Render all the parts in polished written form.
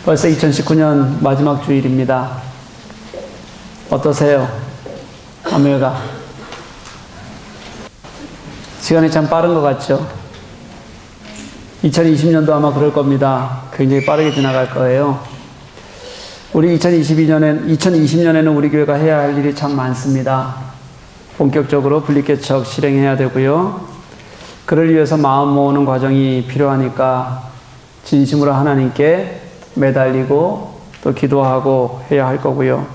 벌써 2019년 마지막 주일입니다. 어떠세요? 아메가 시간이 참 빠른 것 같죠? 2020년도 아마 그럴 겁니다. 굉장히 빠르게 지나갈 거예요. 우리 2020년에는 우리 교회가 해야 할 일이 참 많습니다. 본격적으로 분리개척 실행해야 되고요. 그를 위해서 마음 모으는 과정이 필요하니까 진심으로 하나님께 매달리고 또 기도하고 해야 할 거고요.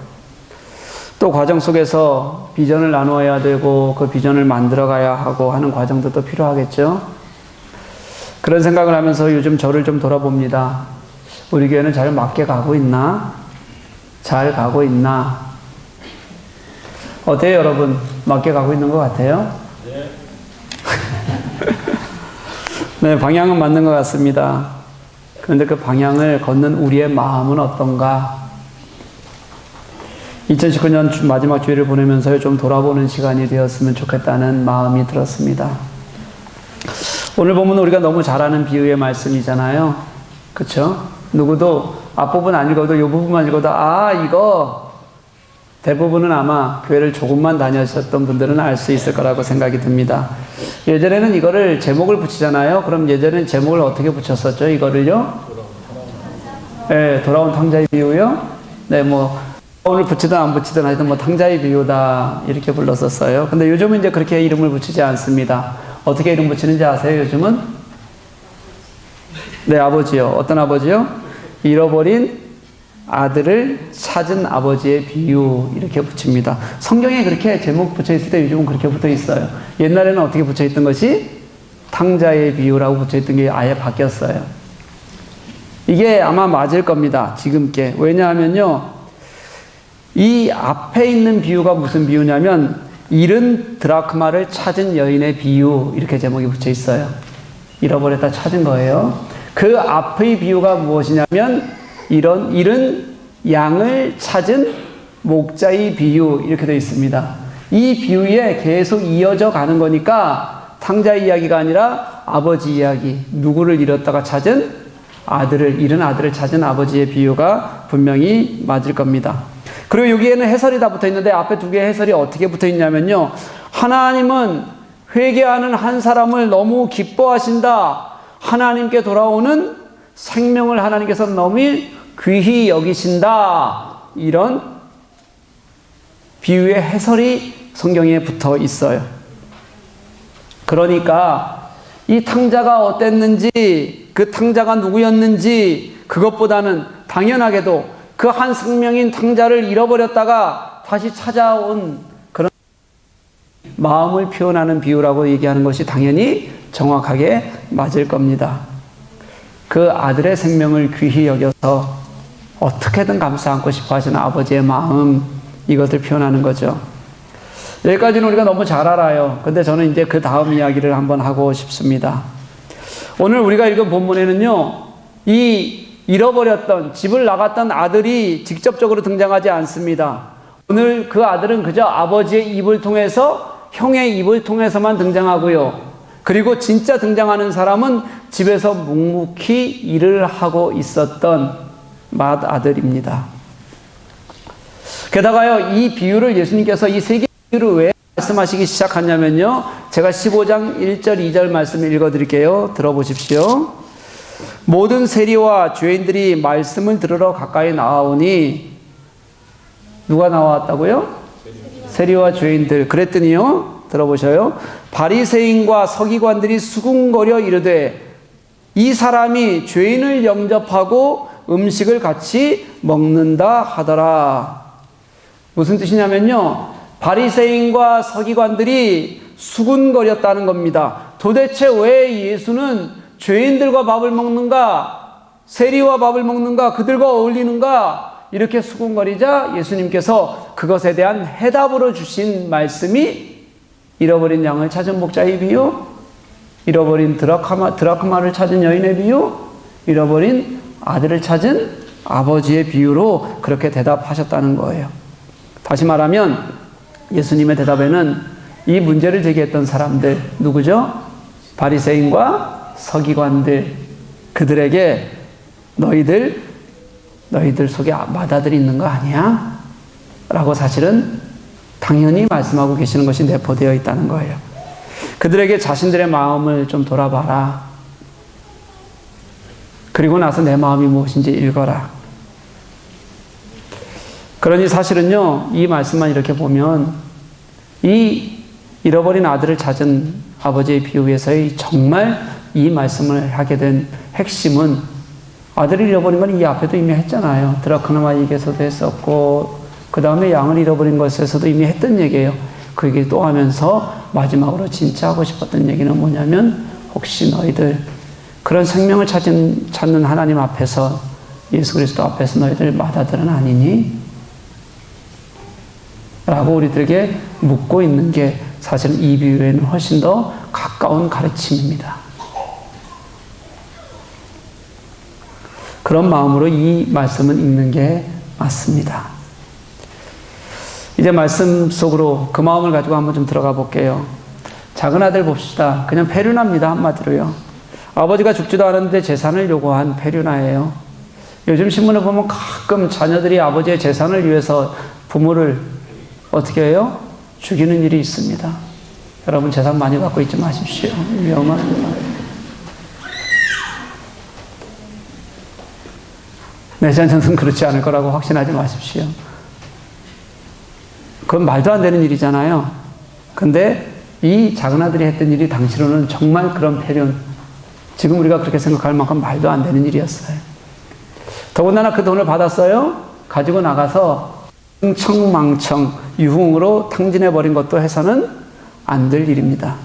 또 과정 속에서 비전을 나누어야 되고 그 비전을 만들어 가야 하고 하는 과정도 또 필요하겠죠. 그런 생각을 하면서 요즘 저를 좀 돌아봅니다. 우리 교회는 잘 맞게 가고 있나? 잘 가고 있나? 어때요, 여러분? 맞게 가고 있는 것 같아요? 네. 네, 방향은 맞는 것 같습니다. 그런데 그 방향을 걷는 우리의 마음은 어떤가? 2019년 마지막 주일을 보내면서 좀 돌아보는 시간이 되었으면 좋겠다는 마음이 들었습니다. 오늘 보면 우리가 너무 잘 아는 비유의 말씀이잖아요. 그쵸? 누구도 앞부분 안 읽어도 이 부분만 읽어도 이거 대부분은 아마 교회를 조금만 다녔었던 분들은 알 수 있을 거라고 생각이 듭니다. 예전에는 이거를 제목을 붙이잖아요. 그럼 예전에는 제목을 어떻게 붙였었죠? 이거를요? 네, 돌아온 탕자의 비유요? 네, 오늘 붙이든 안 붙이든 하여튼 탕자의 비유다 이렇게 불렀었어요. 근데 요즘은 이제 그렇게 이름을 붙이지 않습니다. 어떻게 이름 붙이는지 아세요? 요즘은? 네, 아버지요. 어떤 아버지요? 잃어버린 아들을 찾은 아버지의 비유 이렇게 붙입니다. 성경에 그렇게 제목 붙여 있을 때 요즘은 그렇게 붙어 있어요. 옛날에는 어떻게 붙여 있던 것이 탕자의 비유라고 붙여 있던 게 아예 바뀌었어요. 이게 아마 맞을 겁니다. 지금께. 왜냐하면요, 이 앞에 있는 비유가 무슨 비유냐면 잃은 드라크마를 찾은 여인의 비유 이렇게 제목이 붙여 있어요. 잃어버렸다 찾은 거예요. 그 앞의 비유가 무엇이냐면 잃은 양을 찾은 목자의 비유 이렇게 되어 있습니다. 이 비유에 계속 이어져 가는 거니까 탕자의 이야기가 아니라 아버지 이야기, 누구를 잃었다가 찾은 잃은 아들을 찾은 아버지의 비유가 분명히 맞을 겁니다. 그리고 여기에는 해설이 다 붙어 있는데 앞에 두 개의 해설이 어떻게 붙어 있냐면요, 하나님은 회개하는 한 사람을 너무 기뻐하신다. 하나님께 돌아오는 생명을 하나님께서 너무 귀히 여기신다. 이런 비유의 해설이 성경에 붙어 있어요. 그러니까 이 탕자가 어땠는지, 그 탕자가 누구였는지, 그것보다는 당연하게도 그 한 생명인 탕자를 잃어버렸다가 다시 찾아온 그런 마음을 표현하는 비유라고 얘기하는 것이 당연히 정확하게 맞을 겁니다. 그 아들의 생명을 귀히 여겨서 어떻게든 감싸 안고 싶어 하시는 아버지의 마음, 이것을 표현하는 거죠. 여기까지는 우리가 너무 잘 알아요. 근데 저는 이제 그 다음 이야기를 한번 하고 싶습니다. 오늘 우리가 읽은 본문에는요, 이 잃어버렸던, 집을 나갔던 아들이 직접적으로 등장하지 않습니다. 오늘 그 아들은 그저 아버지의 입을 통해서, 형의 입을 통해서만 등장하고요. 그리고 진짜 등장하는 사람은 집에서 묵묵히 일을 하고 있었던 맏아들입니다. 게다가요, 이 비유를 예수님께서 이 세 개의 비유를 왜 말씀하시기 시작하냐면요, 제가 15장 1절 2절 말씀을 읽어드릴게요. 들어보십시오. 모든 세리와 죄인들이 말씀을 들으러 가까이 나아오니, 누가 나왔다고요? 세리와 죄인들. 그랬더니요, 들어보셔요. 바리새인과 서기관들이 수군거려 이르되 이 사람이 죄인을 영접하고 음식을 같이 먹는다 하더라. 무슨 뜻이냐면요, 바리새인과 서기관들이 수군거렸다는 겁니다. 도대체 왜 예수는 죄인들과 밥을 먹는가, 세리와 밥을 먹는가, 그들과 어울리는가, 이렇게 수군거리자 예수님께서 그것에 대한 해답으로 주신 말씀이 잃어버린 양을 찾은 목자의 비유, 잃어버린 드라크마를 찾은 여인의 비유, 잃어버린 아들을 찾은 아버지의 비유로 그렇게 대답하셨다는 거예요. 다시 말하면 예수님의 대답에는 이 문제를 제기했던 사람들, 누구죠? 바리새인과 서기관들, 그들에게 너희들 속에 맏아들이 있는 거 아니야? 라고 사실은 당연히 말씀하고 계시는 것이 내포되어 있다는 거예요. 그들에게 자신들의 마음을 좀 돌아봐라. 그리고 나서 내 마음이 무엇인지 읽어라. 그러니 사실은요, 이 말씀만 이렇게 보면 이 잃어버린 아들을 찾은 아버지의 비유에서의 정말 이 말씀을 하게 된 핵심은, 아들을 잃어버린 건 이 앞에도 이미 했잖아요. 드라크나 얘기에서도 했었고, 그 다음에 양을 잃어버린 것에서도 이미 했던 얘기예요. 그 얘기를 또 하면서 마지막으로 진짜 하고 싶었던 얘기는 뭐냐면, 혹시 너희들 그런 생명을 찾는 하나님 앞에서, 예수 그리스도 앞에서 너희들 맏아들은 아니니? 라고 우리들에게 묻고 있는 게 사실은 이 비유에는 훨씬 더 가까운 가르침입니다. 그런 마음으로 이 말씀은 읽는 게 맞습니다. 이제 말씀 속으로 그 마음을 가지고 한번 좀 들어가 볼게요. 작은 아들 봅시다. 그냥 페류나입니다. 한마디로요. 아버지가 죽지도 않았는데 재산을 요구한 페류나예요. 요즘 신문을 보면 가끔 자녀들이 아버지의 재산을 위해서 부모를 어떻게 해요? 죽이는 일이 있습니다. 여러분 재산 많이 갖고 있지 마십시오. 위험합니다. 내 자녀는 그렇지 않을 거라고 확신하지 마십시오. 그건 말도 안 되는 일이잖아요. 근데 이 작은 아들이 했던 일이 당시로는 정말 그런 패륜, 지금 우리가 그렇게 생각할 만큼 말도 안 되는 일이었어요. 더군다나 그 돈을 받았어요. 가지고 나가서 흥청망청 유흥으로 탕진해버린 것도 해서는 안 될 일입니다.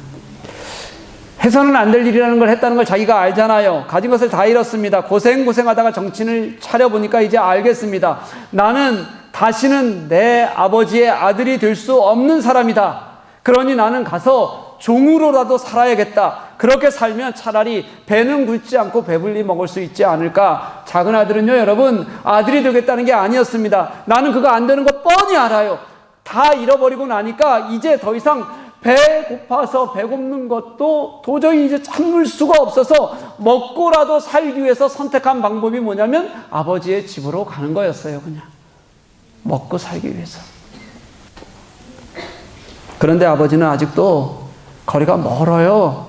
해서는 안 될 일이라는 걸 했다는 걸 자기가 알잖아요. 가진 것을 다 잃었습니다. 고생하다가 정신을 차려보니까 이제 알겠습니다. 나는 다시는 내 아버지의 아들이 될 수 없는 사람이다. 그러니 나는 가서 종으로라도 살아야겠다. 그렇게 살면 차라리 배는 굶지 않고 배불리 먹을 수 있지 않을까. 작은 아들은요, 여러분, 아들이 되겠다는 게 아니었습니다. 나는 그거 안 되는 거 뻔히 알아요. 다 잃어버리고 나니까 이제 더 이상 배고파서 배고픈 것도 도저히 이제 참을 수가 없어서 먹고라도 살기 위해서 선택한 방법이 뭐냐면 아버지의 집으로 가는 거였어요. 그냥 먹고 살기 위해서. 그런데 아버지는 아직도 거리가 멀어요.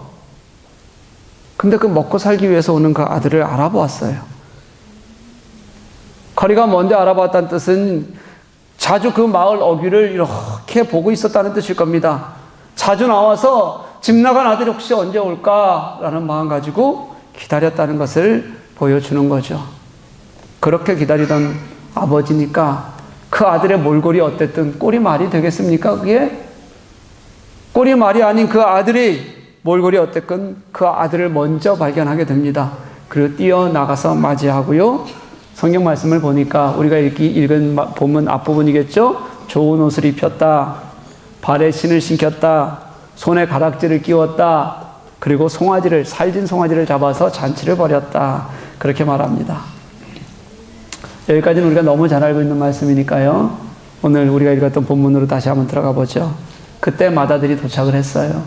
근데 그 먹고 살기 위해서 오는 그 아들을 알아보았어요. 거리가 먼데 알아봤다는 뜻은 자주 그 마을 어귀를 이렇게 보고 있었다는 뜻일 겁니다. 자주 나와서 집 나간 아들이 혹시 언제 올까라는 마음 가지고 기다렸다는 것을 보여주는 거죠. 그렇게 기다리던 아버지니까 그 아들의 몰골이 어땠든 꼴이 말이 되겠습니까? 그게? 꼴이 말이 아닌 그 아들이 몰골이 어땠건 그 아들을 먼저 발견하게 됩니다. 그리고 뛰어나가서 맞이하고요. 성경 말씀을 보니까 우리가 읽은 본문 앞부분이겠죠? 좋은 옷을 입혔다. 발에 신을 신겼다. 손에 가락지를 끼웠다. 그리고 살진 송아지를 잡아서 잔치를 벌였다. 그렇게 말합니다. 여기까지는 우리가 너무 잘 알고 있는 말씀이니까요. 오늘 우리가 읽었던 본문으로 다시 한번 들어가 보죠. 그때 맏아들이 도착을 했어요.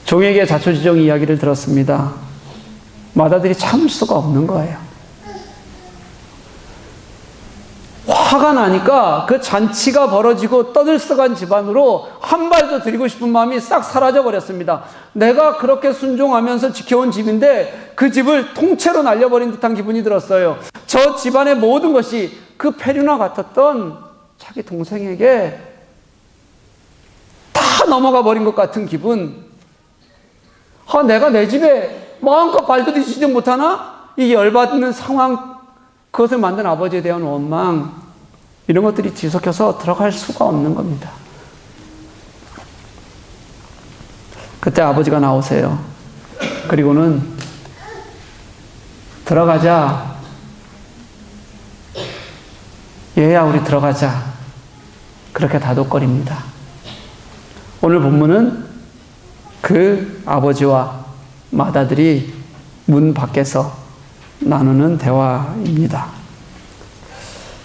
종에게 자초지종 이야기를 들었습니다. 맏아들이 참을 수가 없는 거예요. 화가 나니까 그 잔치가 벌어지고 떠들썩한 집안으로 한 발도 들이고 싶은 마음이 싹 사라져 버렸습니다. 내가 그렇게 순종하면서 지켜온 집인데 그 집을 통째로 날려버린 듯한 기분이 들었어요. 저 집안의 모든 것이 그 페류나 같았던 자기 동생에게 다 넘어가 버린 것 같은 기분. 내가 내 집에 마음껏 발도 뒤지지 못하나? 이 열받는 상황, 그것을 만든 아버지에 대한 원망, 이런 것들이 뒤섞여서 들어갈 수가 없는 겁니다. 그때 아버지가 나오세요. 그리고는 들어가자. 얘야, 우리 들어가자. 그렇게 다독거립니다. 오늘 본문은 그 아버지와 맏아들이 문 밖에서 나누는 대화입니다.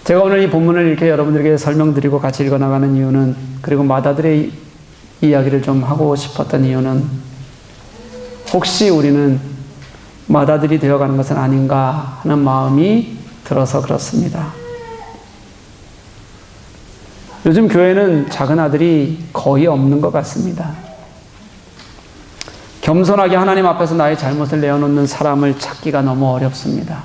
제가 오늘 이 본문을 이렇게 여러분들에게 설명드리고 같이 읽어나가는 이유는, 그리고 맏아들의 이야기를 좀 하고 싶었던 이유는, 혹시 우리는 맏아들이 되어가는 것은 아닌가 하는 마음이 들어서 그렇습니다. 요즘 교회는 작은 아들이 거의 없는 것 같습니다. 겸손하게 하나님 앞에서 나의 잘못을 내어놓는 사람을 찾기가 너무 어렵습니다.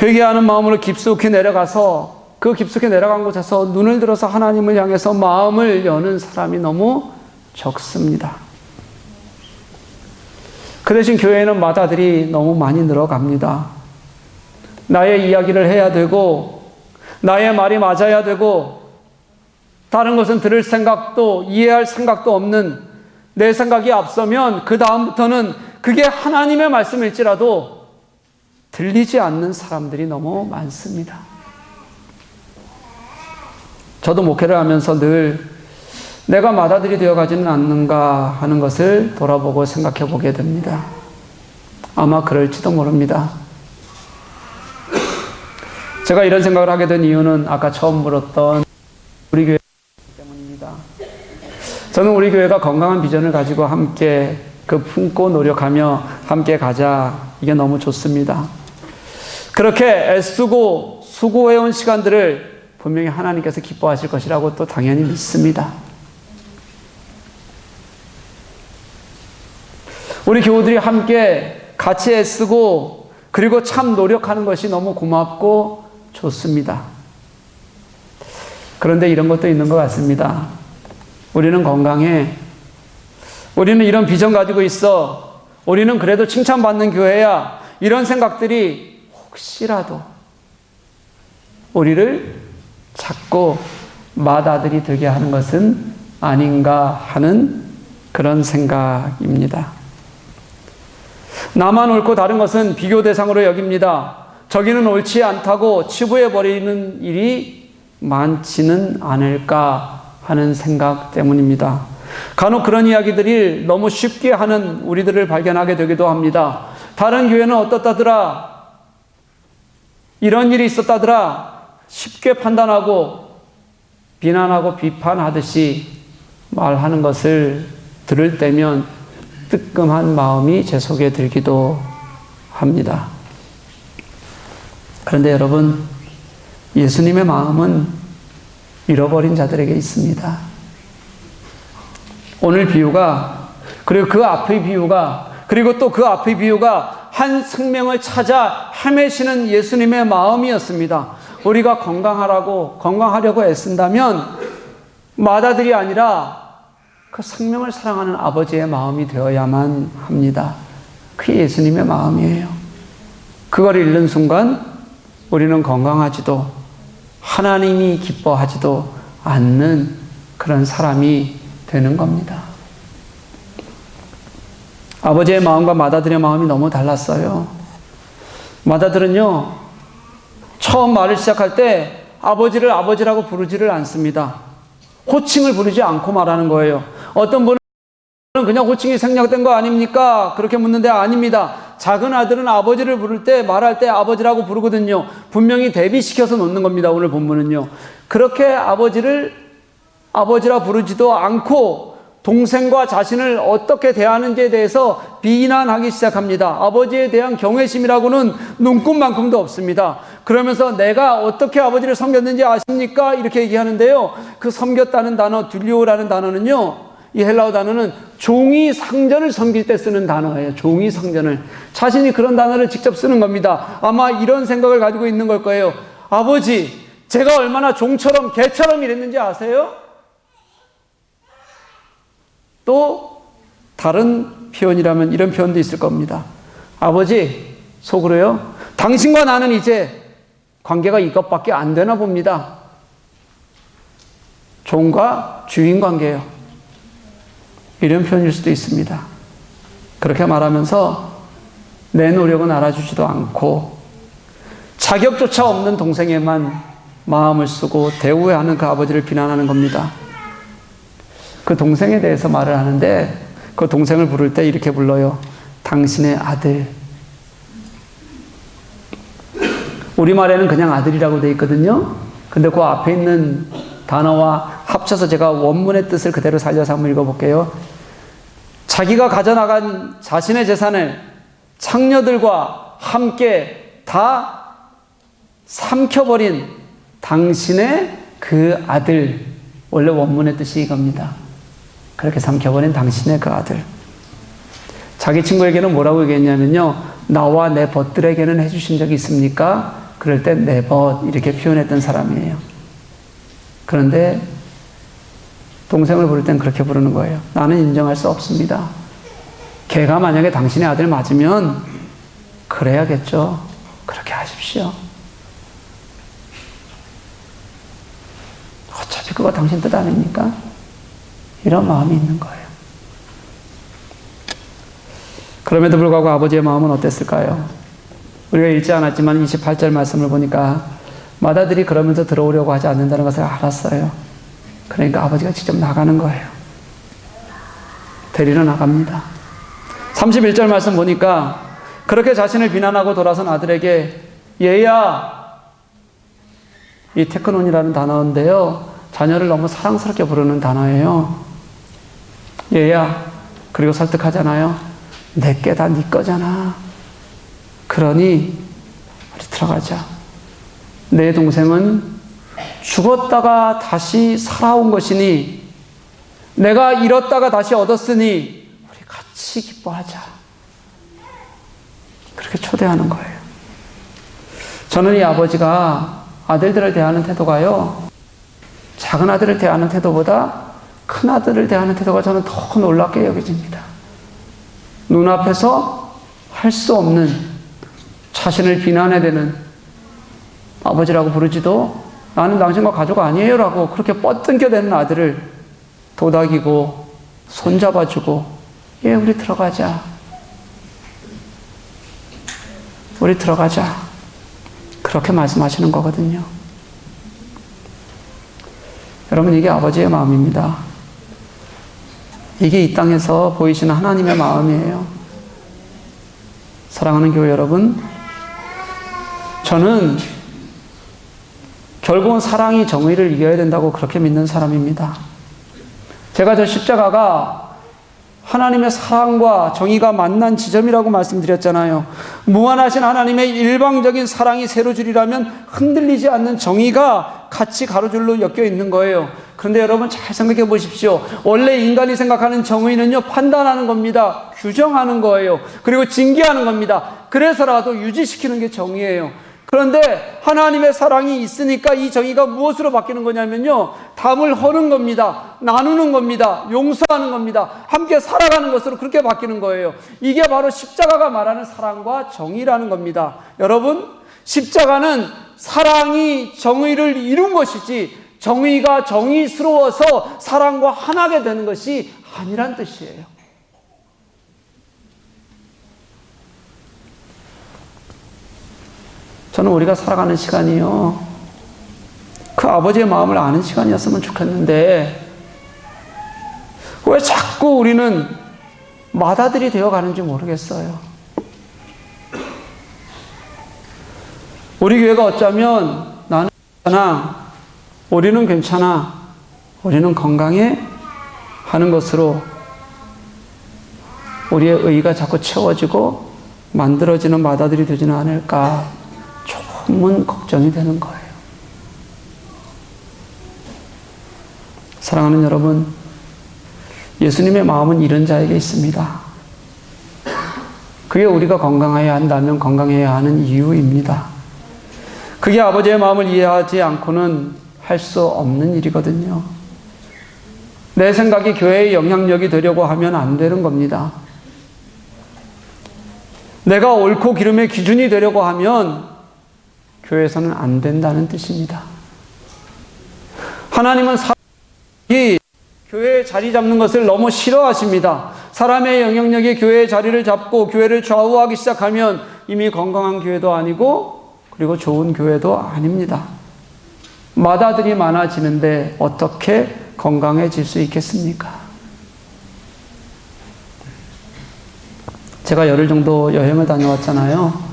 회개하는 마음으로 깊숙이 내려가서 그 깊숙이 내려간 곳에서 눈을 들어서 하나님을 향해서 마음을 여는 사람이 너무 적습니다. 그 대신 교회에는 맏아들이 너무 많이 늘어갑니다. 나의 이야기를 해야 되고 나의 말이 맞아야 되고 다른 것은 들을 생각도 이해할 생각도 없는 내 생각이 앞서면 그 다음부터는 그게 하나님의 말씀일지라도 들리지 않는 사람들이 너무 많습니다. 저도 목회를 하면서 늘 내가 맏아들이 되어가지는 않는가 하는 것을 돌아보고 생각해 보게 됩니다. 아마 그럴지도 모릅니다. 제가 이런 생각을 하게 된 이유는 아까 처음 물었던 우리 교회 때문입니다. 저는 우리 교회가 건강한 비전을 가지고 함께 품고 노력하며 함께 가자. 이게 너무 좋습니다. 그렇게 애쓰고 수고해온 시간들을 분명히 하나님께서 기뻐하실 것이라고 또 당연히 믿습니다. 우리 교우들이 함께 같이 애쓰고 그리고 참 노력하는 것이 너무 고맙고 좋습니다. 그런데 이런 것도 있는 것 같습니다. 우리는 건강해. 우리는 이런 비전 가지고 있어. 우리는 그래도 칭찬받는 교회야. 이런 생각들이 혹시라도 우리를 자꾸 맏아들이 되게 하는 것은 아닌가 하는 그런 생각입니다. 나만 옳고 다른 것은 비교 대상으로 여깁니다. 저기는 옳지 않다고 치부해버리는 일이 많지는 않을까 하는 생각 때문입니다. 간혹 그런 이야기들이 너무 쉽게 하는 우리들을 발견하게 되기도 합니다. 다른 교회는 어떻다더라, 이런 일이 있었다더라, 쉽게 판단하고 비난하고 비판하듯이 말하는 것을 들을 때면 뜨끔한 마음이 제 속에 들기도 합니다. 그런데 여러분, 예수님의 마음은 잃어버린 자들에게 있습니다. 오늘 비유가, 그리고 그 앞의 비유가, 그리고 또 그 앞의 비유가 한 생명을 찾아 헤매시는 예수님의 마음이었습니다. 우리가 건강하려고 애쓴다면 맏아들이 아니라 그 생명을 사랑하는 아버지의 마음이 되어야만 합니다. 그게 예수님의 마음이에요. 그걸 잃는 순간 우리는 건강하지도 하나님이 기뻐하지도 않는 그런 사람이 되는 겁니다. 아버지의 마음과 맏아들의 마음이 너무 달랐어요. 맏아들은요, 처음 말을 시작할 때 아버지를 아버지라고 부르지를 않습니다. 호칭을 부르지 않고 말하는 거예요. 어떤 분은 그냥 호칭이 생략된 거 아닙니까? 그렇게 묻는데 아닙니다. 작은 아들은 아버지를 부를 때, 말할 때 아버지라고 부르거든요. 분명히 대비시켜서 놓는 겁니다. 오늘 본문은요. 그렇게 아버지를 아버지라 부르지도 않고 동생과 자신을 어떻게 대하는지에 대해서 비난하기 시작합니다. 아버지에 대한 경외심이라고는 눈꼽만큼도 없습니다. 그러면서 내가 어떻게 아버지를 섬겼는지 아십니까? 이렇게 얘기하는데요. 그 섬겼다는 단어, 듈리오라는 단어는요, 이 헬라어 단어는 종이 상전을 섬길 때 쓰는 단어예요. 종이 상전을. 자신이 그런 단어를 직접 쓰는 겁니다. 아마 이런 생각을 가지고 있는 걸 거예요. 아버지, 제가 얼마나 종처럼 개처럼 일했는지 아세요? 또 다른 표현이라면 이런 표현도 있을 겁니다. 아버지, 속으로요, 당신과 나는 이제 관계가 이것밖에 안 되나 봅니다. 종과 주인 관계예요. 이런 표현일 수도 있습니다. 그렇게 말하면서 내 노력은 알아주지도 않고 자격조차 없는 동생에만 마음을 쓰고 대우하는 그 아버지를 비난하는 겁니다. 그 동생에 대해서 말을 하는데 그 동생을 부를 때 이렇게 불러요. 당신의 아들. 우리말에는 그냥 아들이라고 되어 있거든요. 근데 그 앞에 있는 단어와 합쳐서 제가 원문의 뜻을 그대로 살려서 한번 읽어볼게요. 자기가 가져나간 자신의 재산을 창녀들과 함께 다 삼켜버린 당신의 그 아들, 원래 원문의 뜻이 이겁니다. 그렇게 삼켜버린 당신의 그 아들. 자기 친구에게는 뭐라고 얘기했냐면요, 나와 내 벗들에게는 해주신 적이 있습니까? 그럴 때 내 벗 이렇게 표현했던 사람이에요. 그런데 동생을 부를 땐 그렇게 부르는 거예요. 나는 인정할 수 없습니다. 걔가 만약에 당신의 아들 맞으면 그래야겠죠. 그렇게 하십시오. 어차피 그거 당신 뜻 아닙니까? 이런 마음이 있는 거예요. 그럼에도 불구하고 아버지의 마음은 어땠을까요? 우리가 읽지 않았지만 28절 말씀을 보니까 맏아들이 그러면서 들어오려고 하지 않는다는 것을 알았어요. 그러니까 아버지가 직접 나가는 거예요. 데리러 나갑니다. 31절 말씀 보니까 그렇게 자신을 비난하고 돌아선 아들에게 얘야, 이 테크논이라는 단어인데요, 자녀를 너무 사랑스럽게 부르는 단어예요. 얘야, 그리고 설득하잖아요. 내게 다 네 거잖아. 그러니 우리 들어가자. 내 동생은 죽었다가 다시 살아온 것이니 내가 잃었다가 다시 얻었으니 우리 같이 기뻐하자. 그렇게 초대하는 거예요. 저는 이 아버지가 아들들을 대하는 태도가요, 작은 아들을 대하는 태도보다 큰 아들을 대하는 태도가 저는 더 놀랍게 여겨집니다. 눈앞에서 할 수 없는, 자신을 비난해야 되는, 아버지라고 부르지도 나는 당신과 가족 아니에요 라고 그렇게 뻗뜬겨대는 아들을 도닥이고 손잡아주고, 예, 우리 들어가자. 우리 들어가자. 그렇게 말씀하시는 거거든요. 여러분, 이게 아버지의 마음입니다. 이게 이 땅에서 보이시는 하나님의 마음이에요. 사랑하는 교회 여러분, 저는 결국은 사랑이 정의를 이겨야 된다고 그렇게 믿는 사람입니다. 제가 저 십자가가 하나님의 사랑과 정의가 만난 지점이라고 말씀드렸잖아요. 무한하신 하나님의 일방적인 사랑이 세로줄이라면 흔들리지 않는 정의가 같이 가로줄로 엮여 있는 거예요. 그런데 여러분 잘 생각해 보십시오. 원래 인간이 생각하는 정의는요, 판단하는 겁니다. 규정하는 거예요. 그리고 징계하는 겁니다. 그래서라도 유지시키는 게 정의예요. 그런데 하나님의 사랑이 있으니까 이 정의가 무엇으로 바뀌는 거냐면요, 담을 허는 겁니다. 나누는 겁니다. 용서하는 겁니다. 함께 살아가는 것으로 그렇게 바뀌는 거예요. 이게 바로 십자가가 말하는 사랑과 정의라는 겁니다. 여러분, 십자가는 사랑이 정의를 이룬 것이지 정의가 정의스러워서 사랑과 하나가 되는 것이 아니란 뜻이에요. 저는 우리가 살아가는 시간이요, 그 아버지의 마음을 아는 시간이었으면 좋겠는데 왜 자꾸 우리는 맏아들이 되어가는지 모르겠어요. 우리 교회가 어쩌면 나는 괜찮아, 우리는 괜찮아, 우리는 건강해 하는 것으로 우리의 의가 자꾸 채워지고 만들어지는 맏아들이 되지는 않을까 조금은 걱정이 되는 거예요. 사랑하는 여러분, 예수님의 마음은 이런 자에게 있습니다. 그게 우리가 건강해야 한다면 건강해야 하는 이유입니다. 그게 아버지의 마음을 이해하지 않고는 할 수 없는 일이거든요. 내 생각이 교회의 영향력이 되려고 하면 안 되는 겁니다. 내가 옳고 기름의 기준이 되려고 하면 교회에서는 안 된다는 뜻입니다. 하나님은 사람이 교회에 자리 잡는 것을 너무 싫어하십니다. 사람의 영향력이 교회의 자리를 잡고 교회를 좌우하기 시작하면 이미 건강한 교회도 아니고 그리고 좋은 교회도 아닙니다. 맏아들이 많아지는데 어떻게 건강해질 수 있겠습니까? 제가 열흘 정도 여행을 다녀왔잖아요.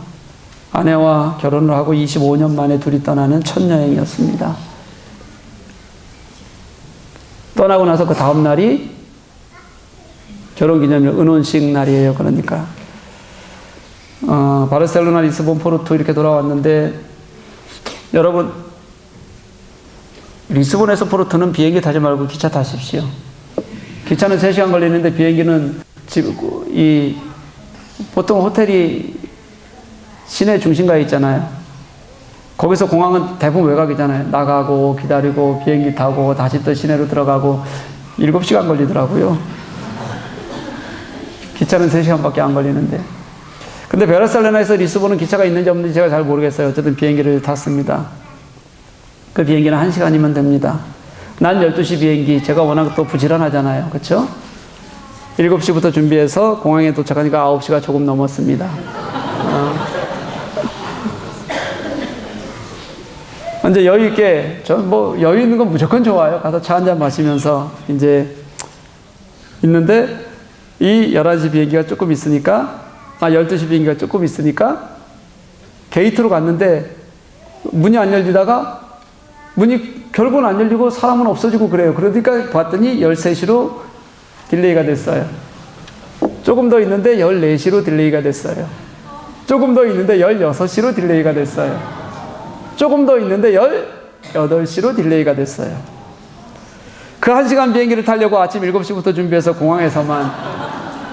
아내와 결혼을 하고 25년 만에 둘이 떠나는 첫 여행이었습니다. 떠나고 나서 그 다음 날이 결혼기념일 은혼식 날이에요. 그러니까 바르셀로나, 리스본, 포르투 이렇게 돌아왔는데, 여러분 리스본에서 포르투는 비행기 타지 말고 기차 타십시오. 기차는 3시간 걸리는데 비행기는 보통 호텔이 시내 중심가에 있잖아요. 거기서 공항은 대부분 외곽이잖아요. 나가고 기다리고 비행기 타고 다시 또 시내로 들어가고 7시간 걸리더라고요. 기차는 3시간밖에 안 걸리는데. 근데 바르셀로나에서 리스본은 기차가 있는지 없는지 제가 잘 모르겠어요. 어쨌든 비행기를 탔습니다. 그 비행기는 1시간이면 됩니다. 난 12시 비행기, 제가 워낙 또 부지런하잖아요. 그렇죠? 7시부터 준비해서 공항에 도착하니까 9시가 조금 넘었습니다. 이제 여유 있게, 전 여유 있는 건 무조건 좋아요. 가서 차 한잔 마시면서 이제 있는데, 이 11시 비행기가 조금 있으니까, 12시 비행기가 조금 있으니까, 게이트로 갔는데, 문이 안 열리다가, 문이 결국은 안 열리고 사람은 없어지고 그래요. 그러니까 봤더니 13시로 딜레이가 됐어요. 조금 더 있는데 14시로 딜레이가 됐어요. 조금 더 있는데 16시로 딜레이가 됐어요. 조금 더 있는데 18시로 딜레이가 됐어요. 그 1시간 비행기를 타려고 아침 7시부터 준비해서 공항에서만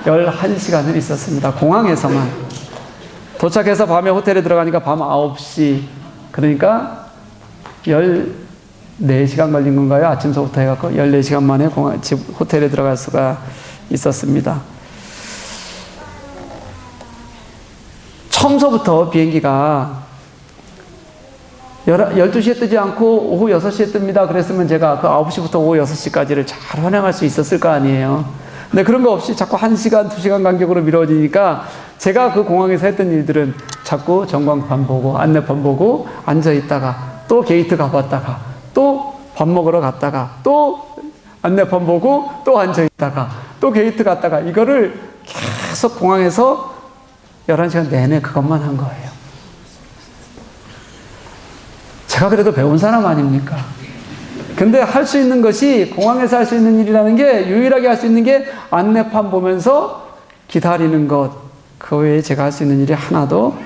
11시간을 있었습니다. 공항에서만. 도착해서 밤에 호텔에 들어가니까 밤 9시. 그러니까 14시간 걸린 건가요? 아침서부터 해갖고 14시간 만에 호텔에 들어갈 수가 있었습니다. 처음서부터 비행기가 12시에 뜨지 않고 오후 6시에 뜹니다. 그랬으면 제가 그 9시부터 오후 6시까지를 잘 환영할 수 있었을 거 아니에요. 근데 그런 거 없이 자꾸 1시간, 2시간 간격으로 미뤄지니까 제가 그 공항에서 했던 일들은 자꾸 전광판 보고 안내판 보고 앉아있다가 또 게이트 가봤다가 또 밥 먹으러 갔다가 또 안내판 보고 또 앉아있다가 또 게이트 갔다가 이거를 계속 공항에서 11시간 내내 그것만 한 거예요. 제가 그래도 배운 사람 아닙니까? 근데 할 수 있는 것이, 공항에서 할 수 있는 일이라는 게, 유일하게 할 수 있는 게 안내판 보면서 기다리는 것. 그 외에 제가 할 수 있는 일이 하나도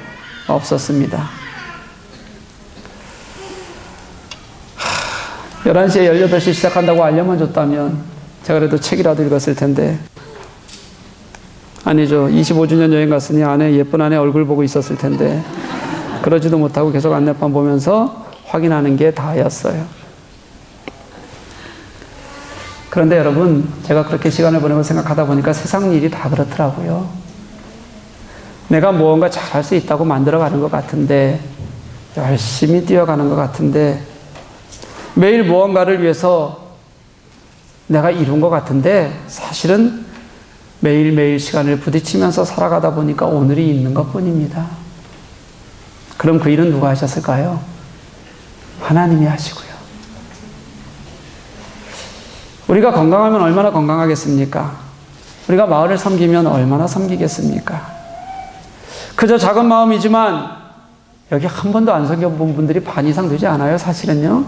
없었습니다. 11시에 18시 시작한다고 알려만 줬다면 제가 그래도 책이라도 읽었을 텐데, 아니죠. 25주년 여행 갔으니 예쁜 아내 얼굴 보고 있었을 텐데, 그러지도 못하고 계속 안내판 보면서 확인하는 게 다였어요. 그런데 여러분, 제가 그렇게 시간을 보내고 생각하다 보니까 세상 일이 다 그렇더라고요. 내가 무언가 잘할 수 있다고 만들어가는 것 같은데, 열심히 뛰어가는 것 같은데, 매일 무언가를 위해서 내가 이룬 것 같은데, 사실은 매일매일 시간을 부딪히면서 살아가다 보니까 오늘이 있는 것 뿐입니다. 그럼 그 일은 누가 하셨을까요? 하나님이 하시고요. 우리가 건강하면 얼마나 건강하겠습니까? 우리가 마을을 섬기면 얼마나 섬기겠습니까? 그저 작은 마음이지만 여기 한 번도 안 섬겨본 분들이 반 이상 되지 않아요, 사실은요?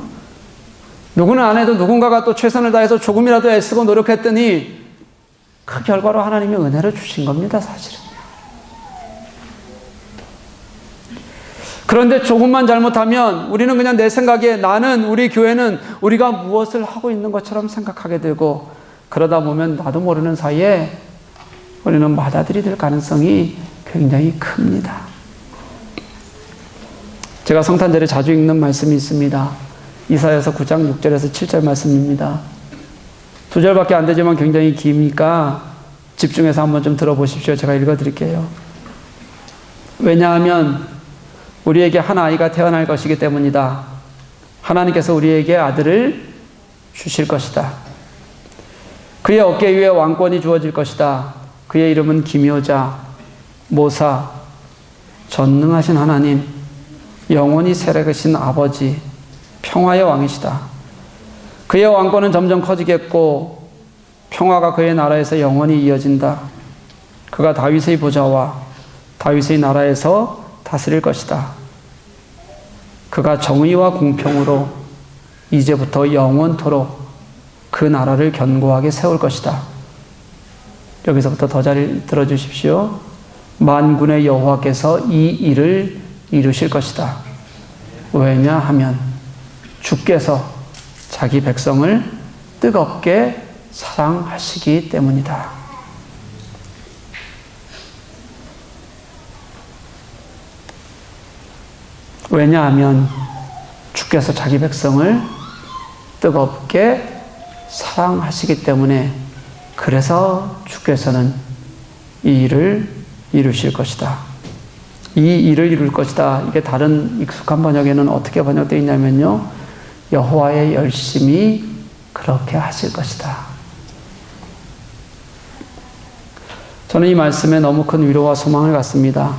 누구는 안 해도 누군가가 또 최선을 다해서 조금이라도 애쓰고 노력했더니 그 결과로 하나님이 은혜를 주신 겁니다, 사실은. 그런데 조금만 잘못하면 우리는 그냥 내 생각에 우리 교회는 우리가 무엇을 하고 있는 것처럼 생각하게 되고, 그러다 보면 나도 모르는 사이에 우리는 맏아들이 될 가능성이 굉장히 큽니다. 제가 성탄절에 자주 읽는 말씀이 있습니다. 이사야서 9장 6절에서 7절 말씀입니다. 2절밖에 안 되지만 굉장히 기니까 집중해서 한번 좀 들어보십시오. 제가 읽어드릴게요. 왜냐하면 우리에게 한 아이가 태어날 것이기 때문이다. 하나님께서 우리에게 아들을 주실 것이다. 그의 어깨 위에 왕권이 주어질 것이다. 그의 이름은 기묘자, 모사, 전능하신 하나님, 영원히 살아계신 아버지, 평화의 왕이시다. 그의 왕권은 점점 커지겠고 평화가 그의 나라에서 영원히 이어진다. 그가 다윗의 보좌와 다윗의 나라에서 다스릴 것이다. 그가 정의와 공평으로 이제부터 영원토록 그 나라를 견고하게 세울 것이다. 여기서부터 더 잘 들어주십시오. 만군의 여호와께서 이 일을 이루실 것이다. 왜냐하면 주께서 자기 백성을 뜨겁게 사랑하시기 때문이다. 왜냐하면 주께서 자기 백성을 뜨겁게 사랑하시기 때문에, 그래서 주께서는 이 일을 이루실 것이다. 이 일을 이룰 것이다. 이게 다른 익숙한 번역에는 어떻게 번역되어 있냐면요, 여호와의 열심히 그렇게 하실 것이다. 저는 이 말씀에 너무 큰 위로와 소망을 갖습니다.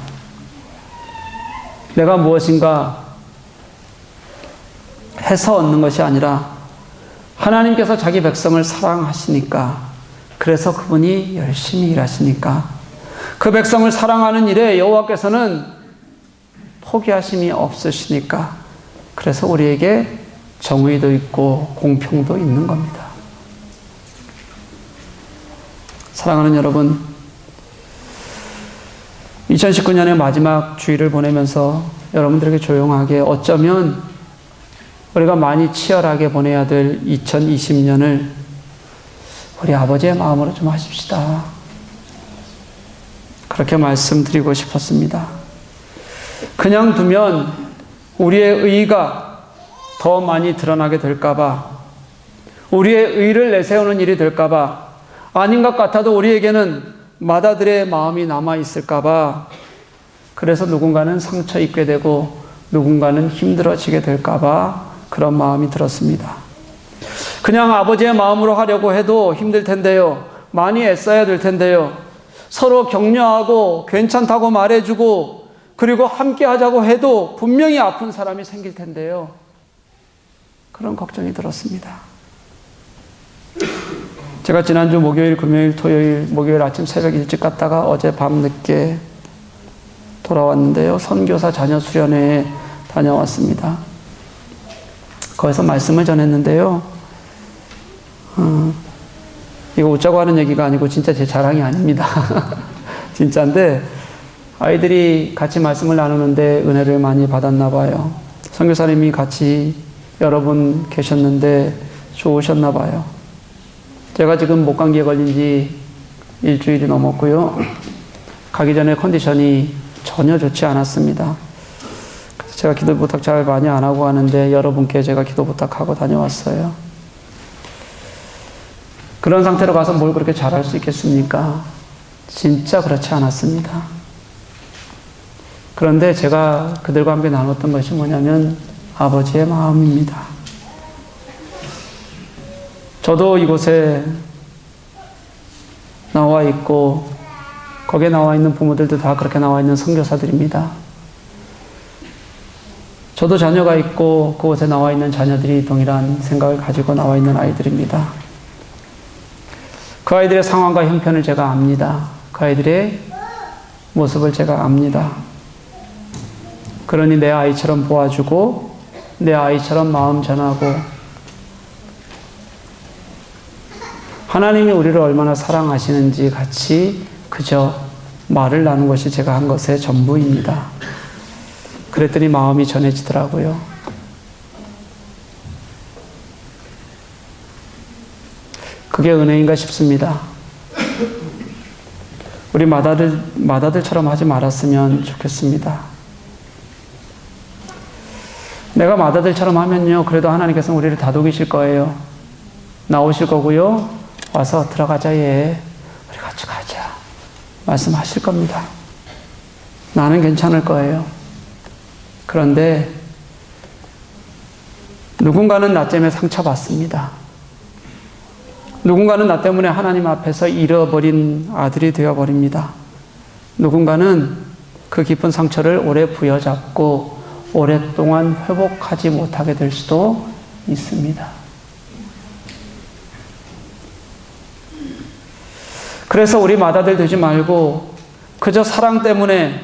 내가 무엇인가 해서 얻는 것이 아니라 하나님께서 자기 백성을 사랑하시니까, 그래서 그분이 열심히 일하시니까, 그 백성을 사랑하는 일에 여호와께서는 포기하심이 없으시니까, 그래서 우리에게 정의도 있고 공평도 있는 겁니다. 사랑하는 여러분, 2019년의 마지막 주일을 보내면서 여러분들에게 조용하게, 어쩌면 우리가 많이 치열하게 보내야 될 2020년을 우리 아버지의 마음으로 좀 하십시다. 그렇게 말씀드리고 싶었습니다. 그냥 두면 우리의 의가 더 많이 드러나게 될까봐, 우리의 의를 내세우는 일이 될까봐, 아닌 것 같아도 우리에게는 맏아들의 마음이 남아있을까봐, 그래서 누군가는 상처 입게 되고 누군가는 힘들어지게 될까봐 그런 마음이 들었습니다. 그냥 아버지의 마음으로 하려고 해도 힘들 텐데요. 많이 애써야 될 텐데요. 서로 격려하고 괜찮다고 말해주고 그리고 함께 하자고 해도 분명히 아픈 사람이 생길 텐데요. 그런 걱정이 들었습니다. 제가 지난주 목요일, 금요일, 토요일, 목요일 아침 새벽 일찍 갔다가 어제 밤 늦게 돌아왔는데요. 선교사 자녀 수련회에 다녀왔습니다. 거기서 말씀을 전했는데요. 이거 웃자고 하는 얘기가 아니고 진짜 제 자랑이 아닙니다. 진짜인데, 아이들이 같이 말씀을 나누는데 은혜를 많이 받았나 봐요. 선교사님이 같이 여러 분 계셨는데 좋으셨나 봐요. 제가 지금 목감기에 걸린 지 일주일이 넘었고요. 가기 전에 컨디션이 전혀 좋지 않았습니다. 그래서 제가 기도 부탁 잘 많이 안 하고 하는데 여러분께 제가 기도 부탁하고 다녀왔어요. 그런 상태로 가서 뭘 그렇게 잘할 수 있겠습니까? 진짜 그렇지 않았습니다. 그런데 제가 그들과 함께 나눴던 것이 뭐냐면 아버지의 마음입니다. 저도 이곳에 나와 있고 거기에 나와 있는 부모들도 다 그렇게 나와 있는 선교사들입니다. 저도 자녀가 있고 그곳에 나와 있는 자녀들이 동일한 생각을 가지고 나와 있는 아이들입니다. 그 아이들의 상황과 형편을 제가 압니다. 그 아이들의 모습을 제가 압니다. 그러니 내 아이처럼 보아주고 내 아이처럼 마음 전하고 하나님이 우리를 얼마나 사랑하시는지 같이 그저 말을 나눈 것이 제가 한 것의 전부입니다. 그랬더니 마음이 전해지더라고요. 그게 은혜인가 싶습니다. 우리 맏아들처럼 하지 말았으면 좋겠습니다. 내가 맏아들처럼 하면요, 그래도 하나님께서는 우리를 다독이실 거예요. 나오실 거고요. 와서 들어가자 얘. 우리 같이 가자. 말씀하실 겁니다. 나는 괜찮을 거예요. 그런데 누군가는 나 때문에 상처받습니다. 누군가는 나 때문에 하나님 앞에서 잃어버린 아들이 되어버립니다. 누군가는 그 깊은 상처를 오래 부여잡고 오랫동안 회복하지 못하게 될 수도 있습니다. 그래서 우리 맏아들 되지 말고 그저 사랑 때문에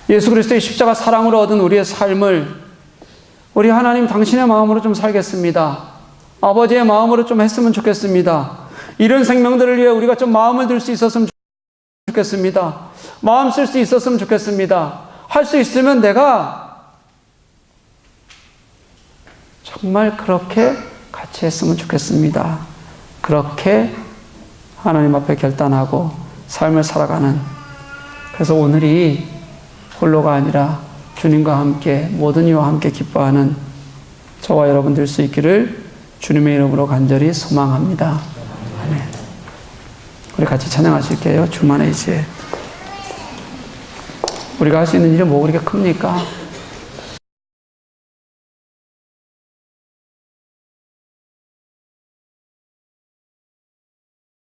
예수 그리스도의 십자가 사랑으로 얻은 우리의 삶을 우리 하나님 당신의 마음으로 좀 살겠습니다. 아버지의 마음으로 좀 했으면 좋겠습니다. 이런 생명들을 위해 우리가 좀 마음을 들 수 있었으면 좋겠습니다. 마음 쓸 수 있었으면 좋겠습니다. 할 수 있으면 내가 정말 그렇게 같이 했으면 좋겠습니다. 그렇게 하나님 앞에 결단하고 삶을 살아가는, 그래서 오늘이 홀로가 아니라 주님과 함께 모든 이와 함께 기뻐하는 저와 여러분 될 수 있기를 주님의 이름으로 간절히 소망합니다. 아멘. 우리 같이 찬양하실게요. 주만의 이제 우리가 할 수 있는 일이 뭐 그렇게 큽니까?